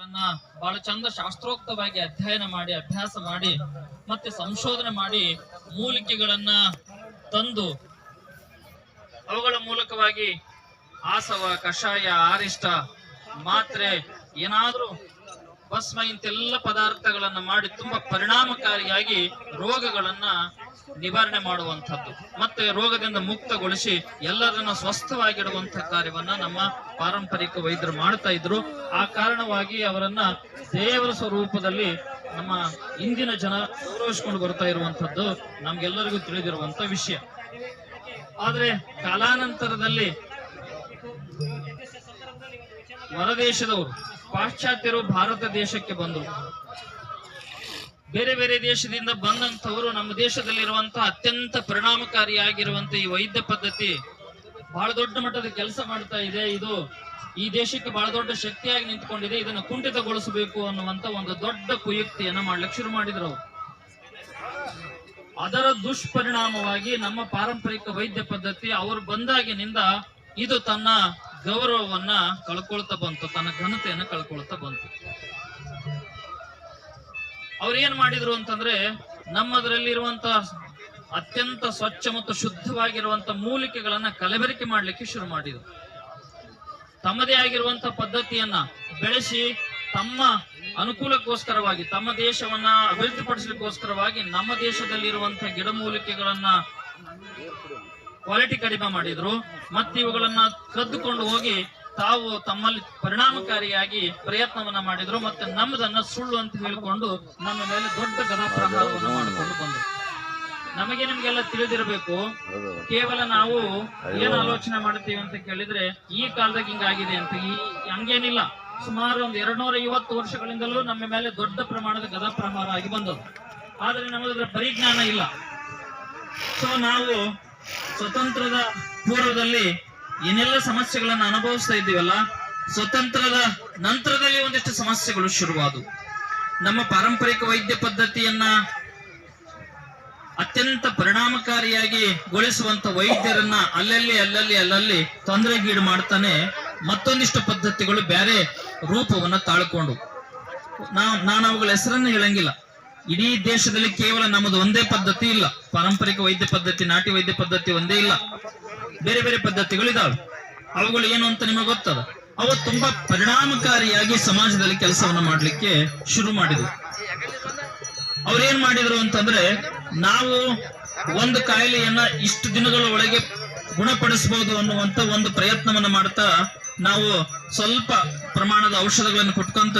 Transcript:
ಗಳನ್ನ ಬಹಳ ಚಂದ ಶಾಸ್ತ್ರೋಕ್ತವಾಗಿ ಅಧ್ಯಯನ ಮಾಡಿ ಅಭ್ಯಾಸ ಮಾಡಿ ಮತ್ತೆ ಸಂಶೋಧನೆ ಮಾಡಿ ಮೂಲಿಕೆಗಳನ್ನ ತಂದು ಅವುಗಳ ಮೂಲಕವಾಗಿ ಆಸವ, ಕಷಾಯ, ಆರಿಷ್ಟ, ಮಾತ್ರೆ, ಏನಾದ್ರೂ ಭಸ್ಮ ಇಂತೆಲ್ಲ ಪದಾರ್ಥಗಳನ್ನ ಮಾಡಿ ತುಂಬಾ ಪರಿಣಾಮಕಾರಿಯಾಗಿ ರೋಗಗಳನ್ನ ನಿವಾರಣೆ ಮಾಡುವಂಥದ್ದು ಮತ್ತೆ ರೋಗದಿಂದ ಮುಕ್ತಗೊಳಿಸಿ ಎಲ್ಲರನ್ನ ಸ್ವಸ್ಥವಾಗಿಡುವಂತಹ ಕಾರ್ಯವನ್ನ ನಮ್ಮ ಪಾರಂಪರಿಕ ವೈದ್ಯರು ಮಾಡ್ತಾ ಇದ್ರು. ಆ ಕಾರಣವಾಗಿ ಅವರನ್ನ ದೇವರ ಸ್ವರೂಪದಲ್ಲಿ ನಮ್ಮ ಇಂದಿನ ಜನ ಗೌರವಿಸಿಕೊಂಡು ಬರ್ತಾ ಇರುವಂತದ್ದು ನಮ್ಗೆಲ್ಲರಿಗೂ ತಿಳಿದಿರುವಂತ ವಿಷಯ. ಆದ್ರೆ ಕಾಲಾನಂತರದಲ್ಲಿ ಹೊರದೇಶದವರು ಪಾಶ್ಚಾತ್ಯರು ಭಾರತ ದೇಶಕ್ಕೆ ಬಂದರು. ಬೇರೆ ಬೇರೆ ದೇಶದಿಂದ ಬಂದಂತವರು ನಮ್ಮ ದೇಶದಲ್ಲಿರುವಂತಹ ಅತ್ಯಂತ ಪರಿಣಾಮಕಾರಿಯಾಗಿರುವಂತಹ ಈ ವೈದ್ಯ ಪದ್ಧತಿ ಬಹಳ ದೊಡ್ಡ ಮಟ್ಟದ ಕೆಲಸ ಮಾಡ್ತಾ ಇದೆ, ಇದು ಈ ದೇಶಕ್ಕೆ ಬಹಳ ದೊಡ್ಡ ಶಕ್ತಿಯಾಗಿ ನಿಂತ್ಕೊಂಡಿದೆ, ಇದನ್ನು ಕುಂಠಿತಗೊಳಿಸಬೇಕು ಅನ್ನುವಂತ ಒಂದು ದೊಡ್ಡ ಕುಯುಕ್ತಿಯನ್ನ ಮಾಡ್ಲಿಕ್ಕೆ ಶುರು ಮಾಡಿದ್ರು. ಅದರ ದುಷ್ಪರಿಣಾಮವಾಗಿ ನಮ್ಮ ಪಾರಂಪರಿಕ ವೈದ್ಯ ಪದ್ಧತಿ ಅವರು ಬಂದಾಗಿನಿಂದ ಇದು ತನ್ನ ಗೌರವವನ್ನ ಕಳ್ಕೊಳ್ತಾ ಬಂತು, ತನ್ನ ಘನತೆಯನ್ನ ಕಳ್ಕೊಳ್ತಾ ಬಂತು. ಅವ್ರೇನ್ ಮಾಡಿದ್ರು ಅಂತಂದ್ರೆ ನಮ್ಮದ್ರಲ್ಲಿರುವಂತಹ ಅತ್ಯಂತ ಸ್ವಚ್ಛ ಮತ್ತು ಶುದ್ಧವಾಗಿರುವಂತ ಮೂಲಿಕೆಗಳನ್ನ ಕಲಬೆರಕೆ ಮಾಡ್ಲಿಕ್ಕೆ ಶುರು ಮಾಡಿದ್ರು. ತಮ್ಮದೇ ಆಗಿರುವಂತ ಪದ್ಧತಿಯನ್ನ ಬೆಳೆಸಿ ತಮ್ಮ ಅನುಕೂಲಕ್ಕೋಸ್ಕರವಾಗಿ ತಮ್ಮ ದೇಶವನ್ನ ಅಭಿವೃದ್ಧಿಪಡಿಸಲಿಕ್ಕೋಸ್ಕರವಾಗಿ ನಮ್ಮ ದೇಶದಲ್ಲಿರುವಂತಹ ಗಿಡಮೂಲಿಕೆಗಳನ್ನ ಕ್ವಾಲಿಟಿ ಕಡಿಮೆ ಮಾಡಿದ್ರು. ಮತ್ತೆ ಇವುಗಳನ್ನ ಕದ್ದುಕೊಂಡು ಹೋಗಿ ತಾವು ತಮ್ಮಲ್ಲಿ ಪರಿಣಾಮಕಾರಿಯಾಗಿ ಪ್ರಯತ್ನವನ್ನ ಮಾಡಿದ್ರು. ಮತ್ತೆ ನಮ್ಮದನ್ನ ಸುಳ್ಳು ಅಂತ ಹೇಳಿಕೊಂಡು ನಮ್ಮ ಮೇಲೆ ದೊಡ್ಡ ಗದಾಪ್ರಹಾರವನ್ನು ಮಾಡಿಕೊಂಡು ಬಂದ್ರು. ನಮಗೆ ನಿಮ್ಗೆಲ್ಲ ತಿಳಿದಿರಬೇಕು, ಕೇವಲ ನಾವು ಏನ್ ಆಲೋಚನೆ ಮಾಡ್ತೀವಿ ಅಂತ ಕೇಳಿದ್ರೆ ಈ ಕಾಲದಾಗ ಹಿಂಗಾಗಿದೆ ಅಂತ, ಹಂಗೇನಿಲ್ಲ. ಸುಮಾರು ಒಂದು 250 ವರ್ಷಗಳಿಂದಲೂ ನಮ್ಮ ಮೇಲೆ ದೊಡ್ಡ ಪ್ರಮಾಣದ ಗದಾಪ್ರಹಾರ ಆಗಿ ಬಂದದ್ದು. ಆದ್ರೆ ನಮಗದ್ರ ಪರಿಜ್ಞಾನ ಇಲ್ಲ. ಸೊ ನಾವು ಸ್ವತಂತ್ರದ ಪೂರ್ವದಲ್ಲಿ ಏನೆಲ್ಲ ಸಮಸ್ಯೆಗಳನ್ನ ಅನುಭವಿಸ್ತಾ ಇದ್ದೀವಲ್ಲ, ಸ್ವತಂತ್ರದ ನಂತರದಲ್ಲಿ ಒಂದಿಷ್ಟು ಸಮಸ್ಯೆಗಳು ಶುರುವಾದವು. ನಮ್ಮ ಪಾರಂಪರಿಕ ವೈದ್ಯ ಪದ್ಧತಿಯನ್ನ ಅತ್ಯಂತ ಪರಿಣಾಮಕಾರಿಯಾಗಿ ಗೊಳಿಸುವಂತ ವೈದ್ಯರನ್ನ ಅಲ್ಲಲ್ಲಿ ತೊಂದರೆಗೀಡು ಮಾಡ್ತಾನೆ ಮತ್ತೊಂದಿಷ್ಟು ಪದ್ಧತಿಗಳು ಬೇರೆ ರೂಪವನ್ನ ತಾಳ್ಕೊಂಡು, ನಾನು ಅವುಗಳ ಹೆಸರನ್ನು ಹೇಳಂಗಿಲ್ಲ. ಇಡೀ ದೇಶದಲ್ಲಿ ಕೇವಲ ನಮ್ಮದು ಒಂದೇ ಪದ್ಧತಿ ಇಲ್ಲ, ಪಾರಂಪರಿಕ ವೈದ್ಯ ಪದ್ಧತಿ, ನಾಟಿ ವೈದ್ಯ ಪದ್ಧತಿ ಒಂದೇ ಇಲ್ಲ, ಬೇರೆ ಬೇರೆ ಪದ್ಧತಿಗಳು ಇದಾವೆ. ಅವುಗಳು ಏನು ಅಂತ ನಿಮಗೆ ಗೊತ್ತದ. ಅವು ತುಂಬಾ ಪರಿಣಾಮಕಾರಿಯಾಗಿ ಸಮಾಜದಲ್ಲಿ ಕೆಲಸವನ್ನ ಮಾಡ್ಲಿಕ್ಕೆ ಶುರು ಮಾಡಿದ್ರು. ಅವ್ರೇನ್ ಮಾಡಿದ್ರು ಅಂತಂದ್ರೆ, ನಾವು ಒಂದು ಕಾಯಿಲೆಯನ್ನ ಇಷ್ಟು ದಿನಗಳ ಒಳಗೆ ಗುಣಪಡಿಸಬಹುದು ಅನ್ನುವಂತ ಒಂದು ಪ್ರಯತ್ನವನ್ನ ಮಾಡ್ತಾ ನಾವು ಸ್ವಲ್ಪ ಪ್ರಮಾಣದ ಔಷಧಗಳನ್ನು ಕೊಟ್ಕೊಂತ